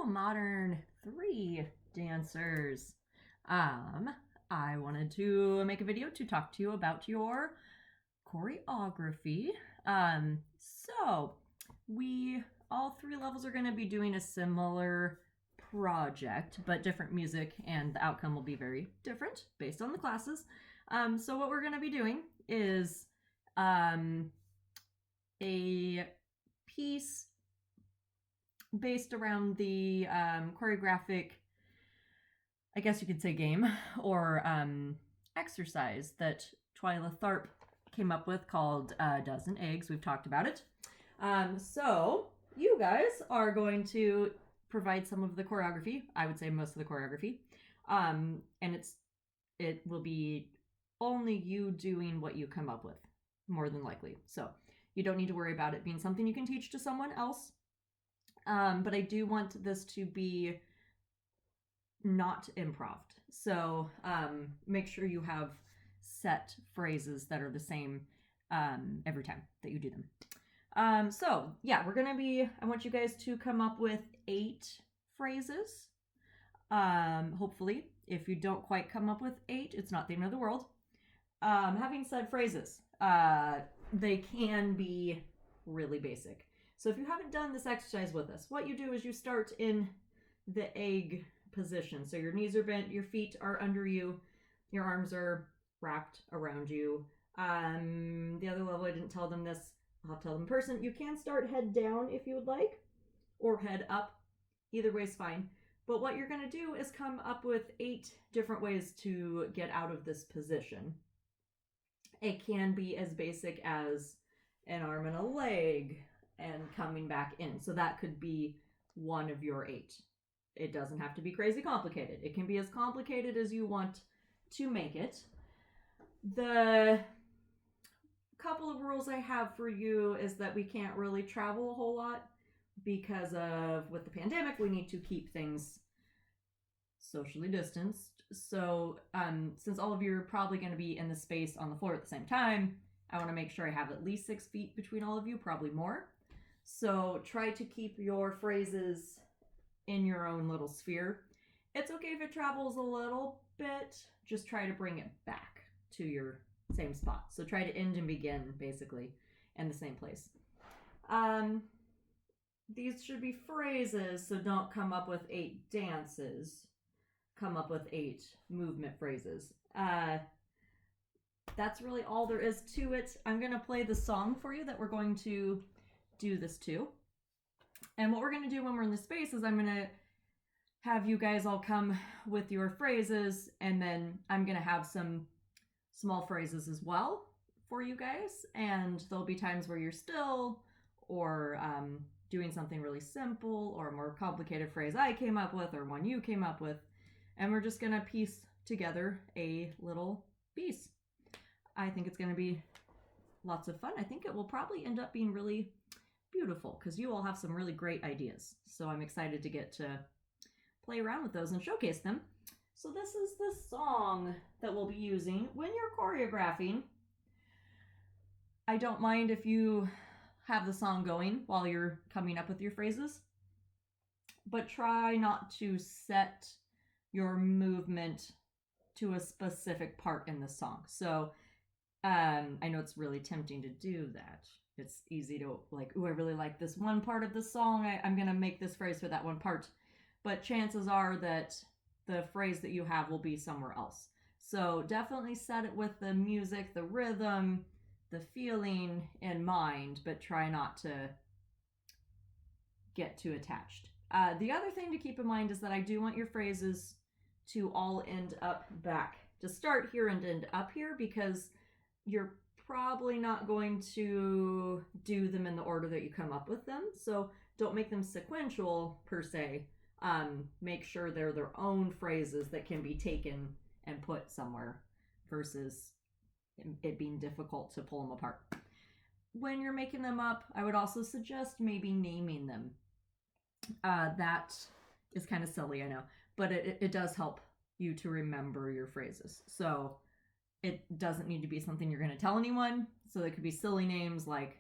modern three dancers. I wanted to make a video to talk to you about your choreography. So we all three levels are going to be doing a similar project, but different music, and the outcome will be very different based on the classes. So what we're going to be doing is a piece based around the choreographic, I guess you could say, game or exercise that Twyla Tharp came up with called Dozen Eggs. We've talked about it. So you guys are going to provide some of the choreography. I would say most of the choreography. And it will be only you doing what you come up with, more than likely. So you don't need to worry about it being something you can teach to someone else. But I do want this to be not improv. So make sure you have set phrases that are the same every time that you do them. So yeah, I want you guys to come up with 8 phrases. Hopefully, if you don't quite come up with 8, it's not the end of the world. Having said phrases, they can be really basic. So if you haven't done this exercise with us, what you do is you start in the egg position. So your knees are bent, your feet are under you, your arms are wrapped around you. The other level, I didn't tell them this. I'll tell them in person. You can start head down if you would like, or head up. Either way is fine. But what you're going to do is come up with 8 different ways to get out of this position. It can be as basic as an arm and a leg and coming back in. So that could be one of your 8. It doesn't have to be crazy complicated. It can be as complicated as you want to make it. The couple of rules I have for you is that we can't really travel a whole lot because of, with the pandemic, we need to keep things socially distanced. So since all of you are probably going to be in the space on the floor at the same time, I want to make sure I have at least 6 feet between all of you, probably more. So try to keep your phrases in your own little sphere. It's okay if it travels a little bit, just try to bring it back to your same spot. So try to end and begin basically in the same place. These should be phrases, so don't come up with 8 dances. Come up with 8 movement phrases. That's really all there is to it. I'm going to play the song for you that we're going to do this to. And what we're going to do when we're in the space is I'm going to have you guys all come with your phrases, and then I'm going to have some small phrases as well for you guys. And there'll be times where you're still, or doing something really simple, or a more complicated phrase I came up with, or one you came up with. And we're just going to piece together a little piece. I think it's going to be lots of fun. I think it will probably end up being really beautiful because you all have some really great ideas. So I'm excited to get to play around with those and showcase them. So this is the song that we'll be using when you're choreographing. I don't mind if you have the song going while you're coming up with your phrases, but try not to set your movement to a specific part in the song. So I know it's really tempting to do that. It's easy to like, ooh, I really like this one part of the song. I'm going to make this phrase for that one part. But chances are that the phrase that you have will be somewhere else. So definitely set it with the music, the rhythm, the feeling in mind, but try not to get too attached. The other thing to keep in mind is that I do want your phrases to all end up back. To start here and end up here, because you're probably not going to do them in the order that you come up with them. So don't make them sequential per se. Make sure they're their own phrases that can be taken and put somewhere versus it being difficult to pull them apart. When you're making them up, I would also suggest maybe naming them. That is kind of silly, I know, but it does help you to remember your phrases. So it doesn't need to be something you're going to tell anyone. So it could be silly names like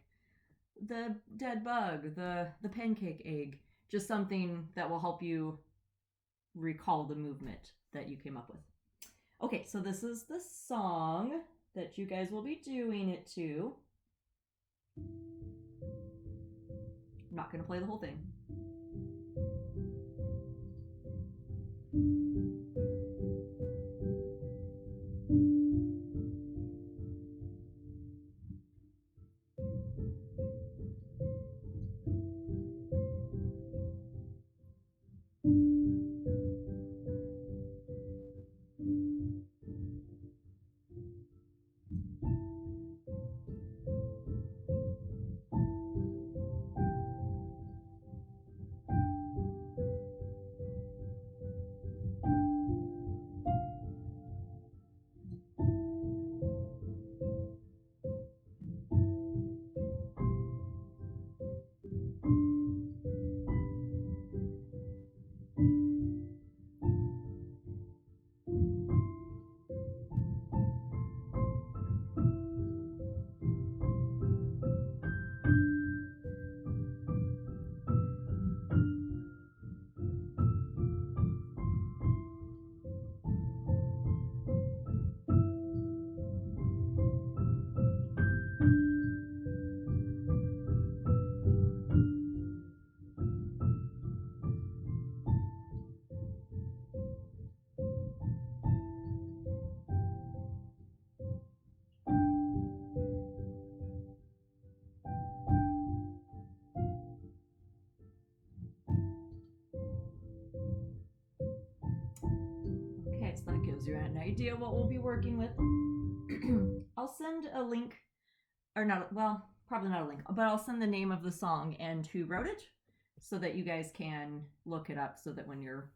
the dead bug, the pancake egg. just something that will help you recall the movement that you came up with. Okay, so this is the song that you guys will be doing it to. I'm not going to play the whole thing. Okay, so that gives you an idea what we'll be working with. I'll send a link, or not, well, probably not a link, but I'll send the name of the song and who wrote it so that you guys can look it up so that when you're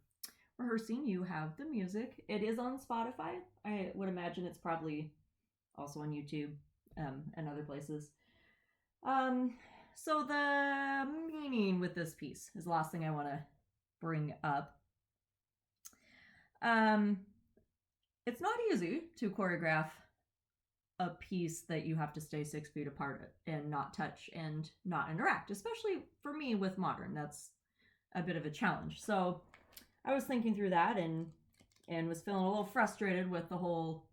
rehearsing, you have the music. It is on Spotify. I would imagine it's probably also on YouTube and other places. So the meaning with this piece is the last thing I want to bring up. It's not easy to choreograph a piece that you have to stay 6 feet apart and not touch and not interact, especially for me with modern. That's a bit of a challenge. So I was thinking through that and was feeling a little frustrated with the whole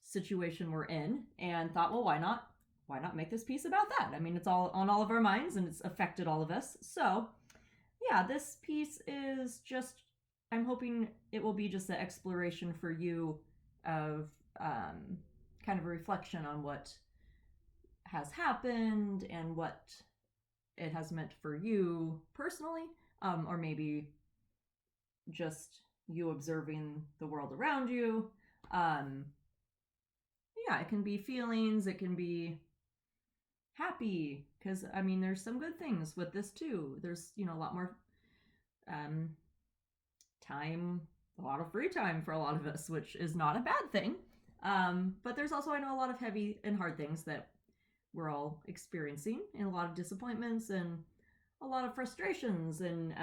situation we're in, and thought, well, why not make this piece about that? I mean, it's all on all of our minds and it's affected all of us. So yeah, this piece is just, I'm hoping it will be just an exploration for you of kind of a reflection on what has happened and what it has meant for you personally, or maybe just you observing the world around you. Yeah, it can be feelings, it can be happy, because I mean, there's some good things with this too. There's, a lot more time, a lot of free time for a lot of us, which is not a bad thing. But there's also, I know, a lot of heavy and hard things that we're all experiencing, and a lot of disappointments and a lot of frustrations and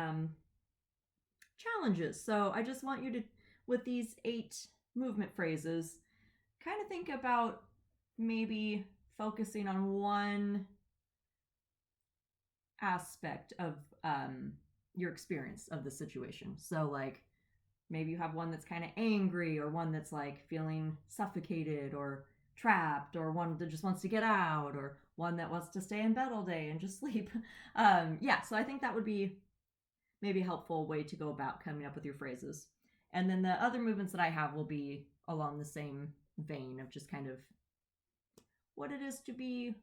challenges. So I just want you to, with these 8 movement phrases, kind of think about maybe focusing on one aspect of your experience of the situation. So like maybe you have one that's kind of angry, or one that's like feeling suffocated or trapped, or one that just wants to get out, or one that wants to stay in bed all day and just sleep. Yeah, so I think that would be maybe a helpful way to go about coming up with your phrases. And then the other movements that I have will be along the same vein of just kind of what it is to be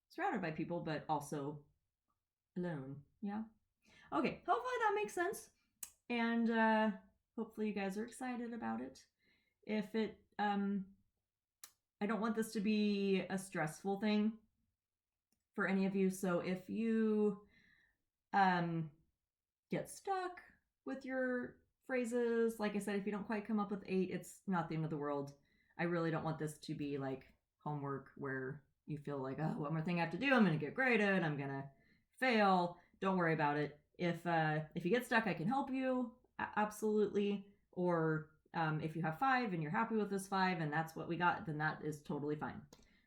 surrounded by people, but also alone. Yeah. Okay, hopefully that makes sense. And hopefully you guys are excited about it. If it, I don't want this to be a stressful thing for any of you. So if you get stuck with your phrases, like I said, if you don't quite come up with 8, it's not the end of the world. I really don't want this to be like homework where you feel like, oh, one more thing I have to do, I'm going to get graded, I'm going to fail. Don't worry about it. If you get stuck, I can help you, absolutely. Or if you have 5 and you're happy with this 5 and that's what we got, then that is totally fine.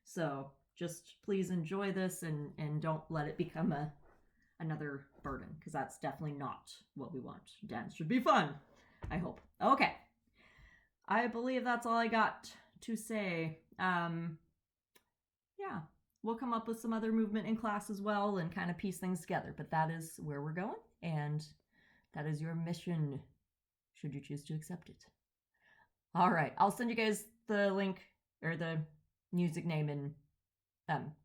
So just please enjoy this and don't let it become another burden, because that's definitely not what we want. Dance should be fun, I hope. Okay. I believe that's all I got to say. Yeah, we'll come up with some other movement in class as well and kind of piece things together, but that is where we're going, and that is your mission, should you choose to accept it. All right, I'll send you guys the link or the music name and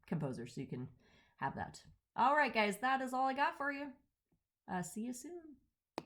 composer so you can have that. All right, guys, that is all I got for you. See you soon.